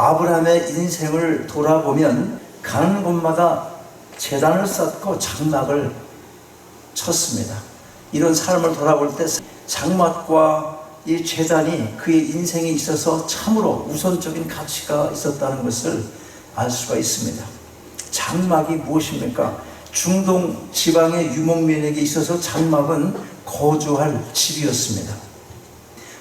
아브라함의 인생을 돌아보면 가는 곳마다 제단을 쌓고 장막을 쳤습니다. 이런 삶을 돌아볼 때 장막과 이 제단이 그의 인생에 있어서 참으로 우선적인 가치가 있었다는 것을 알 수가 있습니다. 장막이 무엇입니까? 중동 지방의 유목민에게 있어서 장막은 거주할 집이었습니다.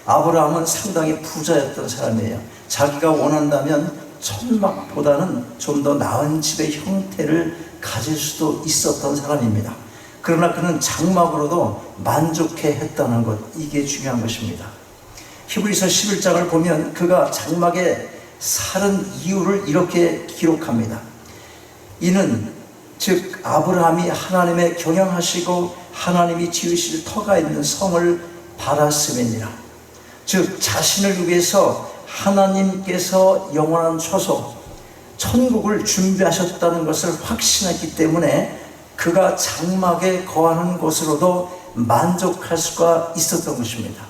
아브라함은 상당히 부자였던 사람이에요. 자기가 원한다면 천막보다는 좀 더 나은 집의 형태를 가질 수도 있었던 사람입니다. 그러나 그는 장막으로도 만족해 했다는 것, 이게 중요한 것입니다. 히브리서 11장을 보면 그가 장막에 살은 이유를 이렇게 기록합니다. 이는 즉 아브라함이 하나님의 경영하시고 하나님이 지으실 터가 있는 성을 바랐음이니라. 즉 자신을 위해서 하나님께서 영원한 처소 천국을 준비하셨다는 것을 확신했기 때문에 그가 장막에 거하는 것으로도 만족할 수가 있었던 것입니다.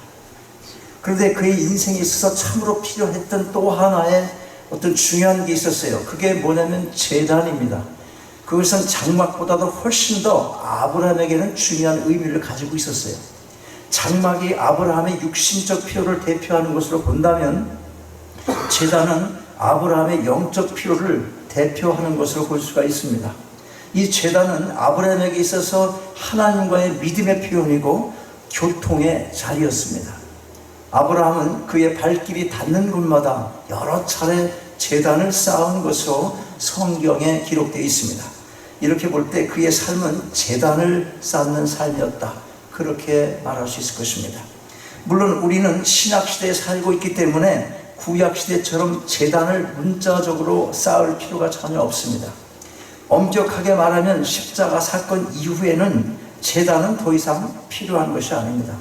그런데 그의 인생에 있어서 참으로 필요했던 또 하나의 어떤 중요한 게 있었어요. 그게 뭐냐면 제단입니다. 그것은 장막보다도 훨씬 더 아브라함에게는 중요한 의미를 가지고 있었어요. 장막이 아브라함의 육신적 필요를 대표하는 것으로 본다면 제단은 아브라함의 영적 필요를 대표하는 것으로 볼 수가 있습니다. 이 제단은 아브라함에게 있어서 하나님과의 믿음의 표현이고 교통의 자리였습니다. 아브라함은 그의 발길이 닿는 곳마다 여러 차례 제단을 쌓은 것으로 성경에 기록되어 있습니다. 이렇게 볼 때 그의 삶은 제단을 쌓는 삶이었다, 그렇게 말할 수 있을 것입니다. 물론 우리는 신약시대에 살고 있기 때문에 구약시대처럼 제단을 문자적으로 쌓을 필요가 전혀 없습니다. 엄격하게 말하면 십자가 사건 이후에는 제단은 더 이상 필요한 것이 아닙니다.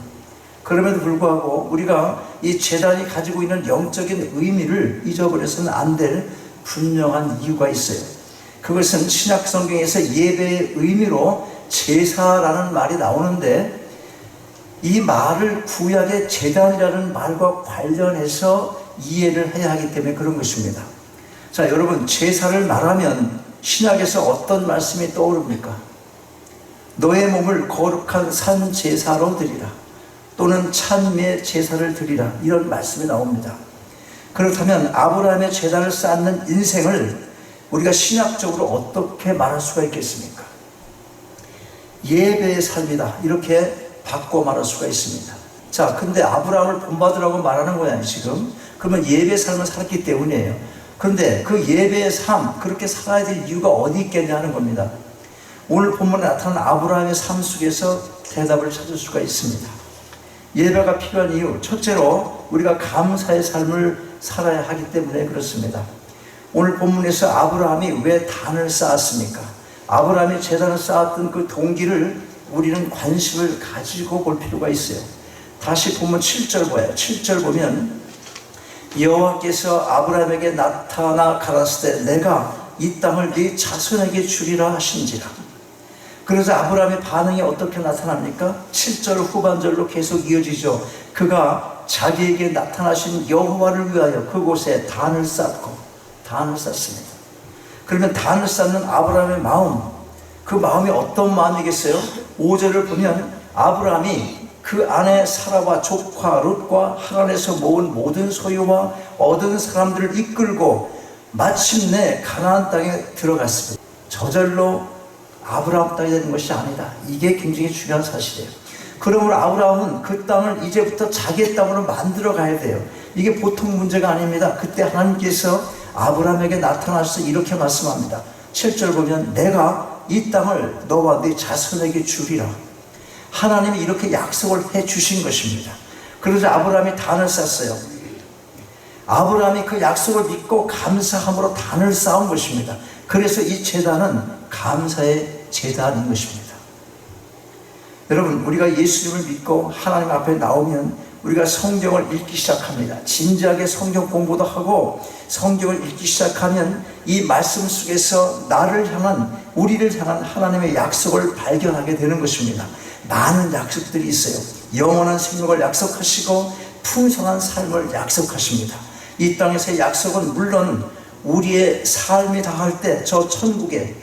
그럼에도 불구하고 우리가 이 제단이 가지고 있는 영적인 의미를 잊어버려서는 안 될 분명한 이유가 있어요. 그것은 신약 성경에서 예배의 의미로 제사라는 말이 나오는데 이 말을 구약의 제단이라는 말과 관련해서 이해를 해야 하기 때문에 그런 것입니다. 자, 여러분, 제사를 말하면 신약에서 어떤 말씀이 떠오릅니까? 너의 몸을 거룩한 산 제사로 드리라, 또는 찬미의 제사를 드리라, 이런 말씀이 나옵니다. 그렇다면 아브라함의 제단을 쌓는 인생을 우리가 신학적으로 어떻게 말할 수가 있겠습니까? 예배의 삶이다, 이렇게 바꿔 말할 수가 있습니다. 자, 근데 아브라함을 본받으라고 말하는 거야 지금. 그러면 예배의 삶을 살았기 때문이에요. 그런데 그 예배의 삶, 그렇게 살아야 될 이유가 어디 있겠냐 하는 겁니다. 오늘 본문에 나타난 아브라함의 삶 속에서 대답을 찾을 수가 있습니다. 예배가 필요한 이유, 첫째로 우리가 감사의 삶을 살아야 하기 때문에 그렇습니다. 오늘 본문에서 아브라함이 왜 단을 쌓았습니까? 아브라함이 제단을 쌓았던 그 동기를 우리는 관심을 가지고 볼 필요가 있어요. 다시 본문 7절 봐요. 7절 보면 여호와께서 아브라함에게 나타나 가라사대 내가 이 땅을 네 자손에게 주리라 하신지라. 그래서 아브라함의 반응이 어떻게 나타납니까? 7절 후반절로 계속 이어지죠. 그가 자기에게 나타나신 여호와를 위하여 그곳에 단을 쌓습니다. 그러면 단을 쌓는 아브라함의 마음, 그 마음이 어떤 마음이겠어요? 5절을 보면 아브라함이 그 안에 사라와 조카 롯과 하란에서 모은 모든 소유와 얻은 사람들을 이끌고 마침내 가나안 땅에 들어갔습니다. 저절로 아브라함 땅이 되는 것이 아니다. 이게 굉장히 중요한 사실이에요. 그러므로 아브라함은 그 땅을 이제부터 자기의 땅으로 만들어 가야 돼요. 이게 보통 문제가 아닙니다. 그때 하나님께서 아브라함에게 나타나셔서 이렇게 말씀합니다. 7절 보면 내가 이 땅을 너와 네 자손에게 주리라. 하나님이 이렇게 약속을 해 주신 것입니다. 그래서 아브라함이 단을 쌓았어요. 아브라함이 그 약속을 믿고 감사함으로 단을 쌓은 것입니다. 그래서 이 제단은 감사의 제단인 것입니다. 여러분, 우리가 예수님을 믿고 하나님 앞에 나오면 우리가 성경을 읽기 시작합니다. 진지하게 성경 공부도 하고 성경을 읽기 시작하면 이 말씀 속에서 나를 향한, 우리를 향한 하나님의 약속을 발견하게 되는 것입니다. 많은 약속들이 있어요. 영원한 생명을 약속하시고 풍성한 삶을 약속하십니다. 이 땅에서의 약속은 물론 우리의 삶이 다할 때 저 천국에,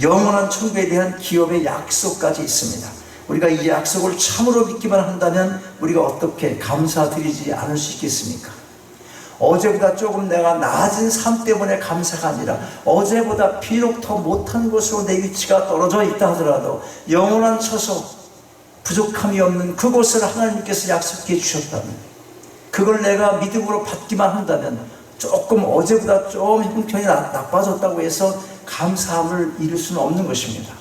영원한 천국에 대한 기업의 약속까지 있습니다. 우리가 이 약속을 참으로 믿기만 한다면 우리가 어떻게 감사드리지 않을 수 있겠습니까? 어제보다 조금 내가 낮은 삶 때문에 감사가 아니라 어제보다 비록 더 못한 곳으로 내 위치가 떨어져 있다 하더라도 영원한 처소, 부족함이 없는 그곳을 하나님께서 약속해 주셨다면, 그걸 내가 믿음으로 받기만 한다면 조금 어제보다 좀 형편이 나빠졌다고 해서 감사함을 이룰 수는 없는 것입니다.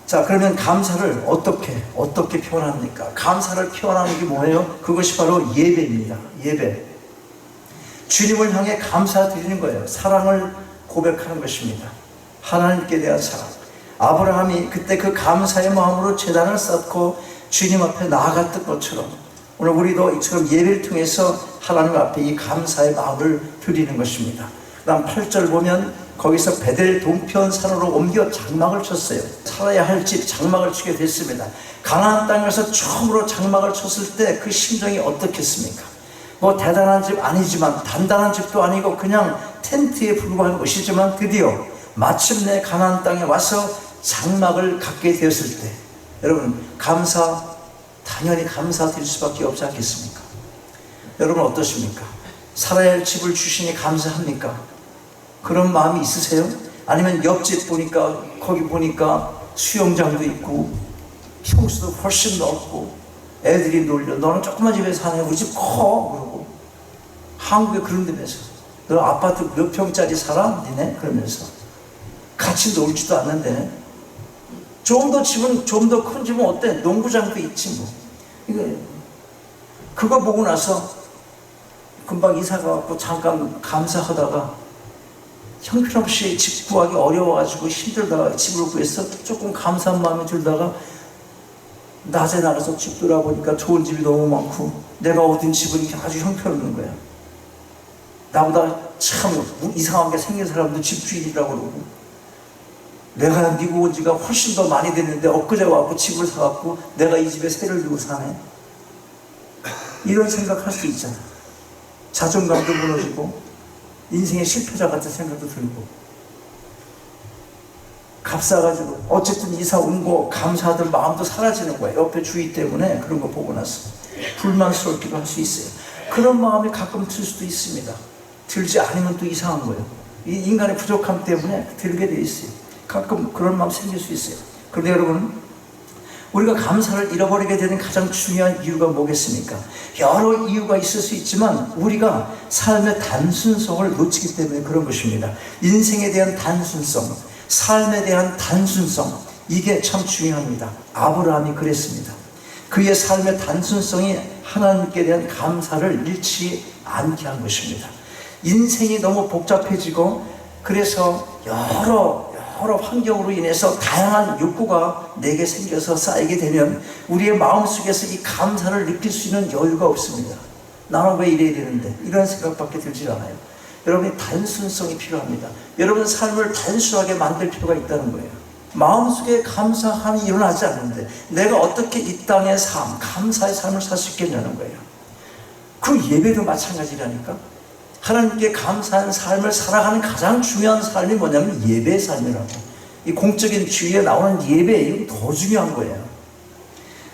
자, 그러면 감사를 어떻게 표현합니까? 감사를 표현하는 게 뭐예요? 그것이 바로 예배입니다. 예배. 주님을 향해 감사드리는 거예요. 사랑을 고백하는 것입니다. 하나님께 대한 사랑. 아브라함이 그때 그 감사의 마음으로 제단을 쌓고 주님 앞에 나아갔던 것처럼 오늘 우리도 이처럼 예배를 통해서 하나님 앞에 이 감사의 마음을 드리는 것입니다. 그 다음 8절 보면 거기서 베델 동편 산으로 옮겨 장막을 쳤어요. 살아야 할 집 장막을 치게 됐습니다. 가나안 땅에서 처음으로 장막을 쳤을 때 그 심정이 어떻겠습니까? 뭐 대단한 집 아니지만, 단단한 집도 아니고 그냥 텐트에 불과한 곳이지만 드디어 마침내 가나안 땅에 와서 장막을 갖게 되었을 때 여러분 당연히 감사드릴 수밖에 없지 않겠습니까? 여러분 어떠십니까? 살아야 할 집을 주시니 감사합니까? 그런 마음이 있으세요? 아니면 옆집 보니까 거기 보니까 수영장도 있고 평수도 훨씬 넓고 애들이 놀려, 너는 조그만 집에 사네, 우리 집 커, 그러고 한국에 그런 데면서 너 아파트 몇 평짜리 살아? 니네? 그러면서 같이 놀지도 않는데 좀 더 집은, 좀 더 큰 집은 어때? 농구장도 있지 뭐. 그거 보고 나서 금방 이사 가고 잠깐 감사하다가 형편없이 집 구하기 어려워가지고 힘들다가 집을 구해서 조금 감사한 마음이 들다가 낮에 나가서 집 돌아보니까 좋은 집이 너무 많고 내가 얻은 집은 아주 형편없는 거야. 나보다 참 이상하게 생긴 사람도 집주인이라고 그러고, 내가 미국 온 지가 훨씬 더 많이 됐는데 엊그제 와서 집을 사갖고 내가 이 집에 세를 두고 사네. 이런 생각할 수 있잖아. 자존감도 무너지고 인생의 실패자 같은 생각도 들고, 값싸가지고 어쨌든 이사 온 거 감사하던 마음도 사라지는 거야. 옆에 주의 때문에 그런 거 보고 나서 불만스럽기도 할 수 있어요. 그런 마음이 가끔 들 수도 있습니다. 들지 않으면 또 이상한 거예요. 이 인간의 부족함 때문에 들게 돼 있어요. 가끔 그런 마음 생길 수 있어요. 그런데 여러분, 우리가 감사를 잃어버리게 되는 가장 중요한 이유가 뭐겠습니까? 여러 이유가 있을 수 있지만 우리가 삶의 단순성을 놓치기 때문에 그런 것입니다. 인생에 대한 단순성, 삶에 대한 단순성, 이게 참 중요합니다. 아브라함이 그랬습니다. 그의 삶의 단순성이 하나님께 대한 감사를 잃지 않게 한 것입니다. 인생이 너무 복잡해지고 그래서 여러 환경으로 인해서 다양한 욕구가 내게 생겨서 쌓이게 되면 우리의 마음속에서 이 감사를 느낄 수 있는 여유가 없습니다. 나는 왜 이래야 되는데, 이런 생각밖에 들지 않아요. 여러분이 단순성이 필요합니다. 여러분 삶을 단순하게 만들 필요가 있다는 거예요. 마음속에 감사함이 일어나지 않는데 내가 어떻게 이 땅의 삶, 감사의 삶을 살 수 있겠냐는 거예요. 그 예배도 마찬가지라니까. 하나님께 감사한 삶을 살아가는 가장 중요한 삶이 뭐냐면 예배의 삶이라고. 이 공적인 주의에 나오는 예배, 이건 더 중요한 거예요.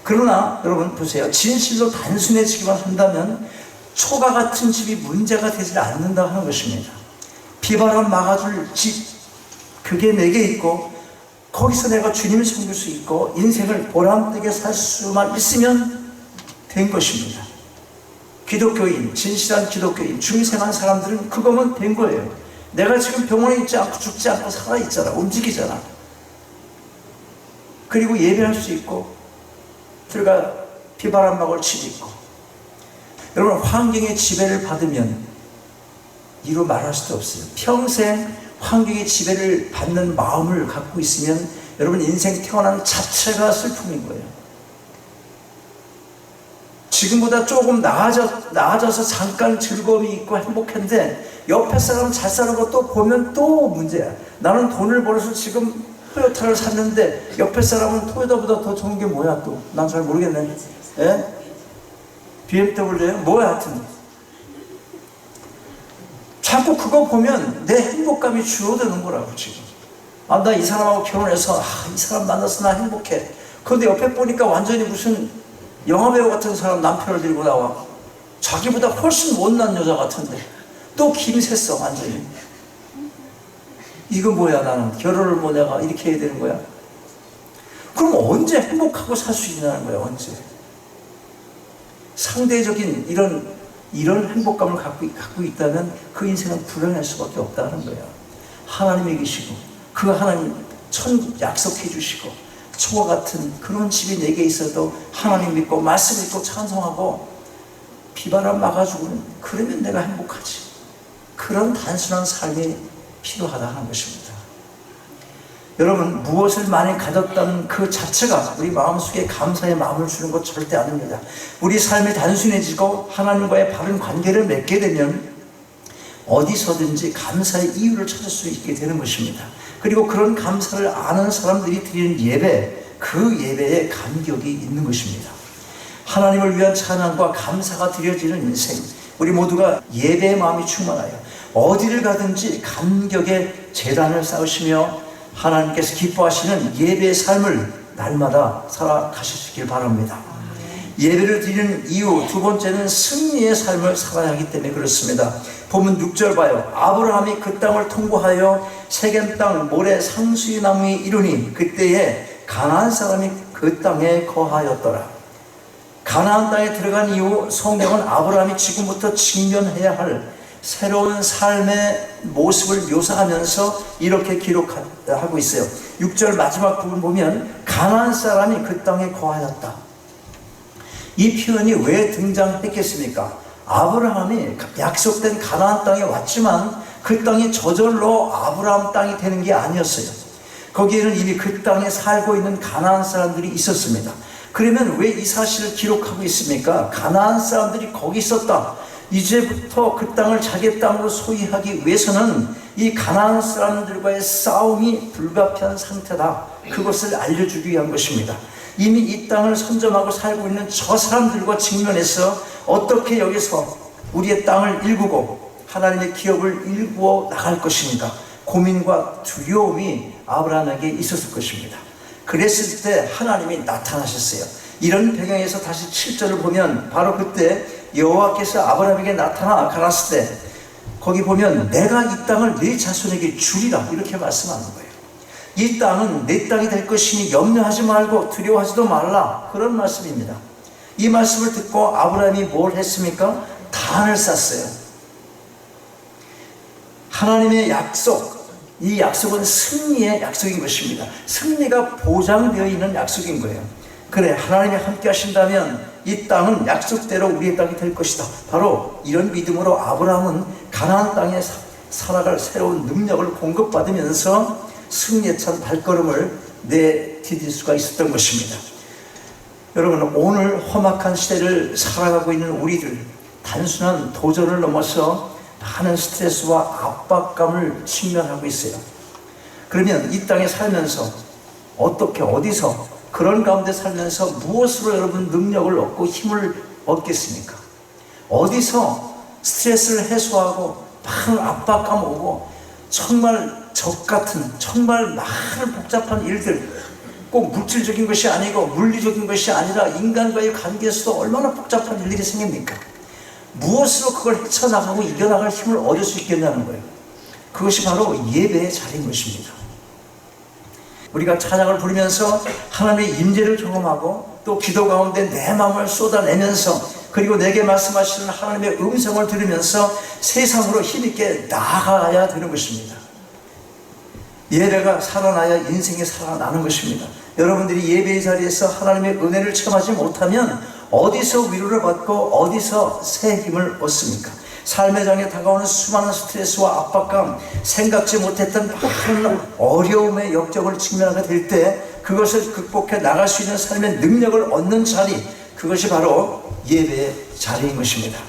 그러나 여러분 보세요. 진실로 단순해지기만 한다면 초가 같은 집이 문제가 되지 않는다 하는 것입니다. 비바람 막아줄 집, 그게 내게 있고 거기서 내가 주님을 섬길 수 있고 인생을 보람되게 살 수만 있으면 된 것입니다. 기독교인, 진실한 기독교인, 중생한 사람들은 그거면 된 거예요. 내가 지금 병원에 있지 않고 죽지 않고 살아있잖아. 움직이잖아. 그리고 예배할 수 있고 들어가 비바람 막을 칠 있고. 여러분, 환경의 지배를 받으면 이루 말할 수도 없어요. 평생 환경의 지배를 받는 마음을 갖고 있으면 여러분 인생 태어난 자체가 슬픔인 거예요. 지금보다 조금 나아져서 잠깐 즐거움이 있고 행복한데 옆에 사람 잘 사는 것도 보면 또 문제야. 나는 돈을 벌어서 지금 토요타를 샀는데 옆에 사람은 토요타보다 더 좋은 게 뭐야 또. 난 잘 모르겠네. 예? BMW예요? 뭐야 하여튼 자꾸 그거 보면 내 행복감이 줄어드는 거라고 지금. 아, 나 이 사람하고 결혼해서 이 사람 만나서 나 행복해. 그런데 옆에 보니까 완전히 무슨 영화배우 같은 사람 남편을 데리고 나와. 자기보다 훨씬 못난 여자 같은데 또 김새써 완전히. 이거 뭐야, 나는 결혼을 뭐 내가 이렇게 해야 되는 거야? 그럼 언제 행복하고 살 수 있냐는 거야. 언제 상대적인 이런 행복감을 갖고 있다면 그 인생은 불행할 수밖에 없다는 거야. 하나님이 계시고 그 하나님 약속해 주시고 초와 같은 그런 집이 내게 있어도 하나님 믿고 말씀 믿고 찬송하고 비바람 막아주고는 그러면 내가 행복하지. 그런 단순한 삶이 필요하다 하는 것입니다. 여러분, 무엇을 많이 가졌다는 그 자체가 우리 마음속에 감사의 마음을 주는 것 절대 아닙니다. 우리 삶이 단순해지고 하나님과의 바른 관계를 맺게 되면 어디서든지 감사의 이유를 찾을 수 있게 되는 것입니다. 그리고 그런 감사를 아는 사람들이 드리는 예배, 그 예배에 감격이 있는 것입니다. 하나님을 위한 찬양과 감사가 드려지는 인생, 우리 모두가 예배의 마음이 충만하여 어디를 가든지 감격의 제단을 쌓으시며 하나님께서 기뻐하시는 예배의 삶을 날마다 살아가시길 바랍니다. 예배를 드리는 이유 두 번째는 승리의 삶을 살아야 하기 때문에 그렇습니다. 본문 6절 봐요. 아브라함이 그 땅을 통과하여 세겜 땅 모래 상수리 나무에 이르니 그때에 가나안 사람이 그 땅에 거하였더라. 가나안 땅에 들어간 이후 성경은 아브라함이 지금부터 직면해야 할 새로운 삶의 모습을 묘사하면서 이렇게 기록하고 있어요. 6절 마지막 부분 보면 가나안 사람이 그 땅에 거하였다. 이 표현이 왜 등장했겠습니까? 아브라함이 약속된 가나안 땅에 왔지만 그 땅이 저절로 아브라함 땅이 되는 게 아니었어요. 거기에는 이미 그 땅에 살고 있는 가나안 사람들이 있었습니다. 그러면 왜 이 사실을 기록하고 있습니까? 가나안 사람들이 거기 있었다. 이제부터 그 땅을 자기 땅으로 소유하기 위해서는 이 가나안 사람들과의 싸움이 불가피한 상태다. 그것을 알려주기 위한 것입니다. 이미 이 땅을 선점하고 살고 있는 저 사람들과 직면해서 어떻게 여기서 우리의 땅을 일구고 하나님의 기업을 일구어 나갈 것인가, 고민과 두려움이 아브라함에게 있었을 것입니다. 그랬을 때 하나님이 나타나셨어요. 이런 배경에서 다시 7절을 보면 바로 그때 여호와께서 아브라함에게 나타나 가라사대 때 거기 보면 내가 이 땅을 네 자손에게 주리라 이렇게 말씀하는 거예요. 이 땅은 내 땅이 될 것이니 염려하지 말고 두려워하지도 말라, 그런 말씀입니다. 이 말씀을 듣고 아브라함이 뭘 했습니까? 단을 쌌어요. 하나님의 약속, 이 약속은 승리의 약속인 것입니다. 승리가 보장되어 있는 약속인 거예요. 그래, 하나님이 함께 하신다면 이 땅은 약속대로 우리의 땅이 될 것이다. 바로 이런 믿음으로 아브라함은 가나안 땅에 살아갈 새로운 능력을 공급받으면서 승리에 찬 발걸음을 내디딜 수가 있었던 것입니다. 여러분, 오늘 험악한 시대를 살아가고 있는 우리들, 단순한 도전을 넘어서 많은 스트레스와 압박감을 직면하고 있어요. 그러면 이 땅에 살면서 어떻게, 어디서, 그런 가운데 살면서 무엇으로 여러분 능력을 얻고 힘을 얻겠습니까? 어디서 스트레스를 해소하고 많은 압박감 오고 정말 적같은, 정말 많은 복잡한 일들, 꼭 물질적인 것이 아니고 물리적인 것이 아니라 인간과의 관계에서도 얼마나 복잡한 일들이 생깁니까? 무엇으로 그걸 헤쳐나가고 이겨나갈 힘을 얻을 수 있겠냐는 거예요. 그것이 바로 예배의 자리인 것입니다. 우리가 찬양을 부르면서 하나님의 임재를 경험하고 또 기도 가운데 내 마음을 쏟아내면서 그리고 내게 말씀하시는 하나님의 음성을 들으면서 세상으로 힘있게 나아가야 되는 것입니다. 예배가 살아나야 인생이 살아나는 것입니다. 여러분들이 예배의 자리에서 하나님의 은혜를 체험하지 못하면 어디서 위로를 받고 어디서 새 힘을 얻습니까? 삶의 장에 다가오는 수많은 스트레스와 압박감, 생각지 못했던 많은 어려움의 역경을 직면하게 될 때 그것을 극복해 나갈 수 있는 삶의 능력을 얻는 자리, 그것이 바로 예배의 자리인 것입니다.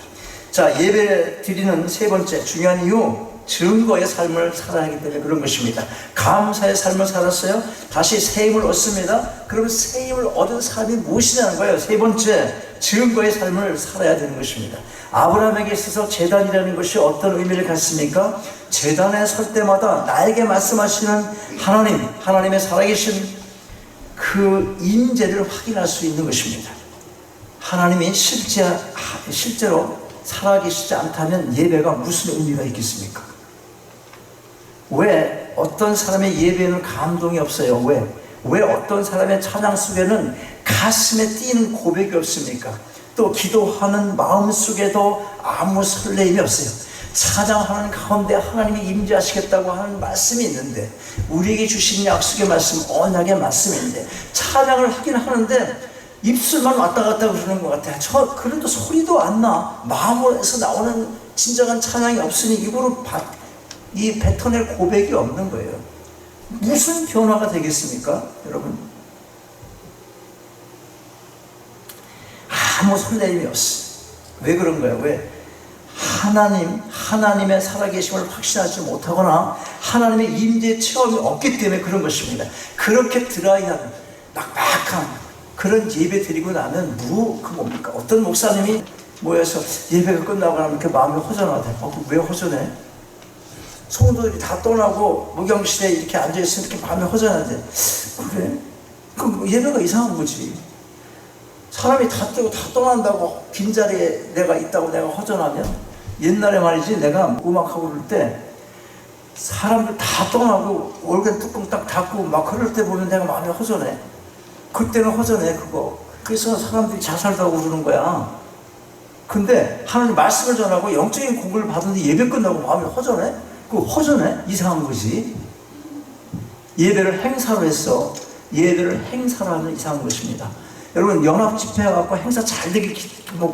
자, 예배 드리는 세 번째 중요한 이유, 증거의 삶을 살아야 하기 때문에 그런 것입니다. 감사의 삶을 살았어요. 다시 새 힘을 얻습니다. 그럼 새 힘을 얻은 삶이 무엇이냐는 거예요. 세 번째, 증거의 삶을 살아야 되는 것입니다. 아브라함에게 있어서 제단이라는 것이 어떤 의미를 갖습니까? 제단에 설 때마다 나에게 말씀하시는 하나님의 살아계신 그 임재를 확인할 수 있는 것입니다. 하나님이 실제로 살아계시지 않다면 예배가 무슨 의미가 있겠습니까? 왜 어떤 사람의 예배에는 감동이 없어요? 왜 어떤 사람의 찬양 속에는 가슴에 뛰는 고백이 없습니까? 또 기도하는 마음 속에도 아무 설레임이 없어요. 찬양하는 가운데 하나님이 임재하시겠다고 하는 말씀이 있는데, 우리에게 주신 약속의 말씀, 언약의 말씀인데 찬양을 하긴 하는데 입술만 왔다 갔다 그러는 것 같아요. 그래도 소리도 안 나. 마음에서 나오는 진정한 찬양이 없으니 입으로 이 뱉어낼 고백이 없는 거예요. 무슨 변화가 되겠습니까, 여러분? 아무 설레임이 없어. 왜 그런 거예요? 왜? 하나님의 살아계심을 확신하지 못하거나 하나님의 임재 체험이 없기 때문에 그런 것입니다. 그렇게 드라이한 막막한 그런 예배 드리고 나면 뭡니까? 어떤 목사님이 모여서 예배가 끝나고 나면 이렇게 마음이 허전하대. 왜 허전해? 성도들이 다 떠나고 무경실에 이렇게 앉아있으면 이렇게 마음이 허전하대. 그래? 그럼 예배가 이상한 거지. 사람이 다 뜨고 다 떠난다고 빈자리에 내가 있다고 내가 허전하면, 옛날에 말이지, 내가 음악하고 그럴 때 사람들 다 떠나고 얼굴 뚜껑 딱 닫고 막 그럴 때 보면 내가 마음이 허전해. 그때는 허전해, 그거. 그래서 사람들이 자살하고 그러는 거야. 근데 하나님 말씀을 전하고 영적인 공부를 받는데 예배 끝나고 마음이 허전해? 그거 허전해? 이상한 거지. 예배를 행사로 했어. 예배를 행사로 하면 이상한 것입니다. 여러분, 연합 집회 해갖고 행사 잘 되게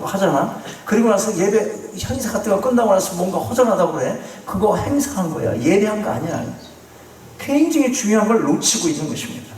하잖아. 그리고 나서 예배 행사 같은 거 끝나고 나서 뭔가 허전하다고 그래. 그거 행사한 거야. 예배한 거 아니야. 굉장히 중요한 걸 놓치고 있는 것입니다.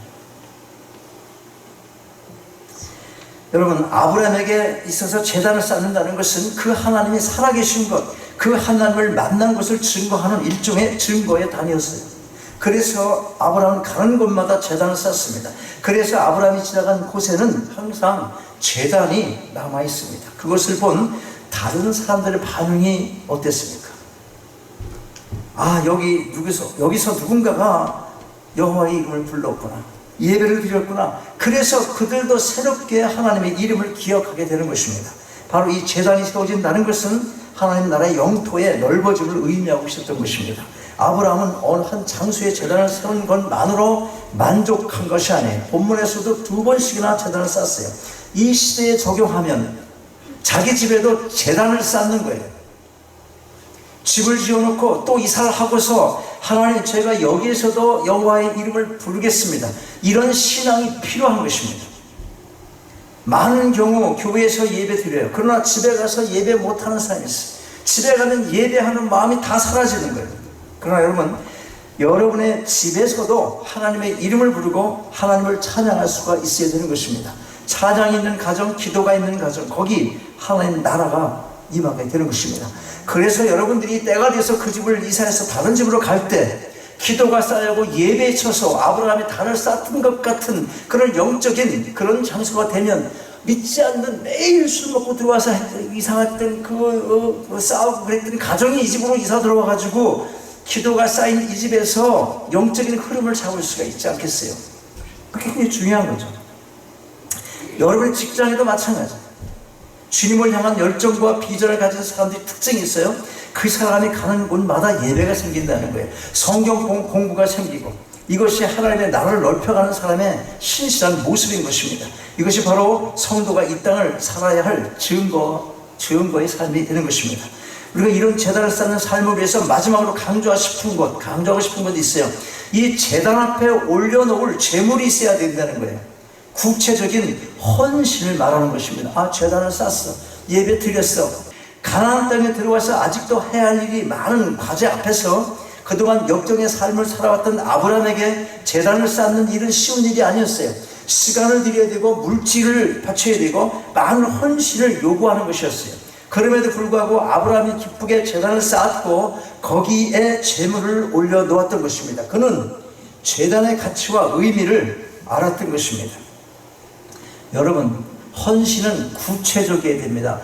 여러분, 아브라함에게 있어서 제단을 쌓는다는 것은 그 하나님이 살아계신 것, 그 하나님을 만난 것을 증거하는 일종의 증거의 단위였어요. 그래서 아브라함은 가는 곳마다 제단을 쌓습니다. 그래서 아브라함이 지나간 곳에는 항상 제단이 남아 있습니다. 그것을 본 다른 사람들의 반응이 어땠습니까? 여기서 누군가가 여호와의 이름을 불렀구나, 예배를 드렸구나. 그래서 그들도 새롭게 하나님의 이름을 기억하게 되는 것입니다. 바로 이 제단이 세워진다는 것은 하나님 나라의 영토의 넓어짐을 의미하고 있었던 것입니다. 아브라함은 어느 한 장소에 제단을 세운 것만으로 만족한 것이 아니에요. 본문에서도 2번씩이나 제단을 쌓았어요. 이 시대에 적용하면 자기 집에도 제단을 쌓는 거예요. 집을 지어놓고 또 이사를 하고서 하나님, 제가 여기에서도 여호와의 이름을 부르겠습니다. 이런 신앙이 필요한 것입니다. 많은 경우 교회에서 예배 드려요. 그러나 집에 가서 예배 못하는 사람이 있어요. 집에 가면 예배하는 마음이 다 사라지는 거예요. 그러나 여러분의 집에서도 하나님의 이름을 부르고 하나님을 찬양할 수가 있어야 되는 것입니다. 찬양이 있는 가정, 기도가 있는 가정, 거기 하나님 나라가 임하게 되는 것입니다. 그래서 여러분들이 때가 돼서 그 집을 이사해서 다른 집으로 갈 때 기도가 쌓이고 예배에 쳐서 아브라함이 단을 쌓던 것 같은 그런 영적인 그런 장소가 되면, 믿지 않는 매일 술 먹고 들어와서 이상했던 싸우고 그랬던 가정이 이 집으로 이사 들어와가지고 기도가 쌓인 이 집에서 영적인 흐름을 잡을 수가 있지 않겠어요? 그게 굉장히 중요한 거죠. 여러분의 직장에도 마찬가지예요. 주님을 향한 열정과 비전을 가진 사람들이 특징이 있어요. 그 사람이 가는 곳마다 예배가 생긴다는 거예요. 성경 공부가 생기고, 이것이 하나님의 나라를 넓혀가는 사람의 신실한 모습인 것입니다. 이것이 바로 성도가 이 땅을 살아야 할 증거의 삶이 되는 것입니다. 우리가 이런 제단을 쌓는 삶을 위해서 마지막으로 강조하고 싶은 것 있어요. 이 제단 앞에 올려놓을 재물이 있어야 된다는 거예요. 구체적인 헌신을 말하는 것입니다. 제단을 쌓았어, 예배 드렸어. 가나안 땅에 들어와서 아직도 해야 할 일이 많은 과제 앞에서 그동안 역정의 삶을 살아왔던 아브라함에게 제단을 쌓는 일은 쉬운 일이 아니었어요. 시간을 들여야 되고 물질을 바쳐야 되고 많은 헌신을 요구하는 것이었어요. 그럼에도 불구하고 아브라함이 기쁘게 제단을 쌓았고 거기에 제물을 올려놓았던 것입니다. 그는 제단의 가치와 의미를 알았던 것입니다. 여러분, 헌신은 구체적이어야 됩니다.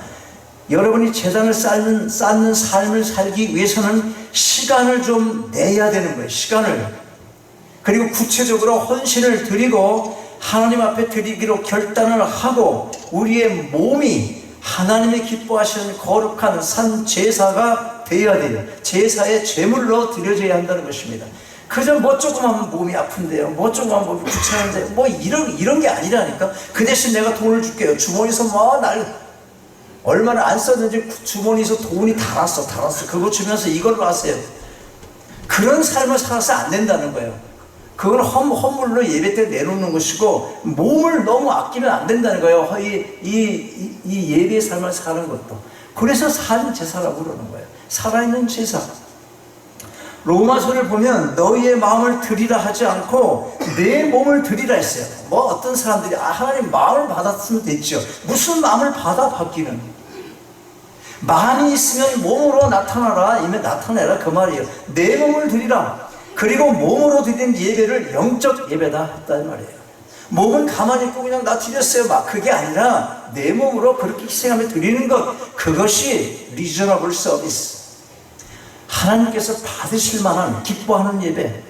여러분이 제단을 쌓는 삶을 살기 위해서는 시간을 좀 내야 되는 거예요. 시간을. 그리고 구체적으로 헌신을 드리고 하나님 앞에 드리기로 결단을 하고 우리의 몸이 하나님의 기뻐하시는 거룩한 산 제사가 되어야 돼요. 제사의 제물로 드려져야 한다는 것입니다. 그저 뭐 조금 하면 몸이 아픈데요, 뭐 조금 하면 몸이 귀찮은데 뭐 이런 게 아니라니까. 그 대신 내가 돈을 줄게요. 주머니에서 뭐 얼마나 안 썼는지 주머니에서 돈이 달았어. 그거 주면서 이걸로 하세요. 그런 삶을 살아서 안 된다는 거예요. 그건 허물로 예배 때 내놓는 것이고 몸을 너무 아끼면 안 된다는 거예요. 이 예배의 삶을 사는 것도. 그래서 산 제사라고 그러는 거예요. 살아있는 제사. 로마서를 보면 너희의 마음을 드리라 하지 않고 내 몸을 드리라 했어요. 뭐 어떤 사람들이 하나님 마음을 받았으면 됐죠. 무슨 마음을 받아 받기는. 마음이 있으면 몸으로 나타나라. 이미 나타내라 그 말이에요. 내 몸을 드리라. 그리고 몸으로 드리는 예배를 영적 예배다 했단 말이에요. 몸은 가만히 있고 그냥 나 드렸어요 막 그게 아니라 내 몸으로 그렇게 희생하며 드리는 것, 그것이 리저너블 서비스. 하나님께서 받으실 만한 기뻐하는 예배,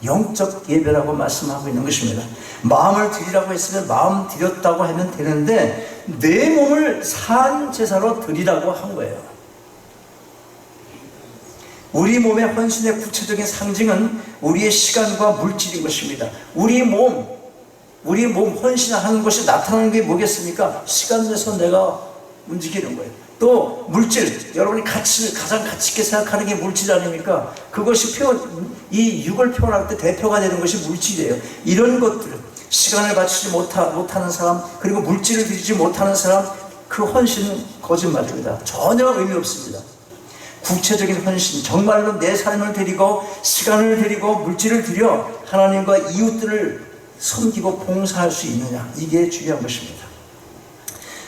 영적 예배라고 말씀하고 있는 것입니다. 마음을 드리라고 했으면 마음 드렸다고 하면 되는데 내 몸을 산 제사로 드리라고 한 거예요. 우리 몸의 헌신의 구체적인 상징은 우리의 시간과 물질인 것입니다. 우리 몸 헌신하는 것이 나타나는 게 뭐겠습니까? 시간 내서 내가 움직이는 거예요. 또 물질, 여러분이 가장 가치 있게 생각하는 게 물질 아닙니까? 그것이 이 육을 표현할 때 대표가 되는 것이 물질이에요. 이런 것들, 시간을 바치지 못하는 사람, 그리고 물질을 드리지 못하는 사람, 그 헌신은 거짓말입니다. 전혀 의미 없습니다. 구체적인 헌신, 정말로 내 삶을 드리고 시간을 드리고 물질을 드려 하나님과 이웃들을 섬기고 봉사할 수 있느냐, 이게 중요한 것입니다.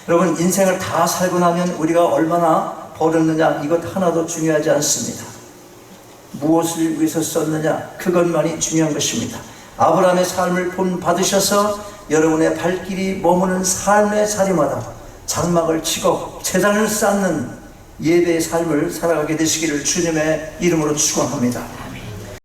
여러분, 인생을 다 살고 나면 우리가 얼마나 벌었느냐, 이것 하나도 중요하지 않습니다. 무엇을 위해서 썼느냐, 그것만이 중요한 것입니다. 아브라함의 삶을 본받으셔서 여러분의 발길이 머무는 삶의 자리마다 장막을 치고 제단을 쌓는 예배의 삶을 살아가게 되시기를 주님의 이름으로 축원합니다.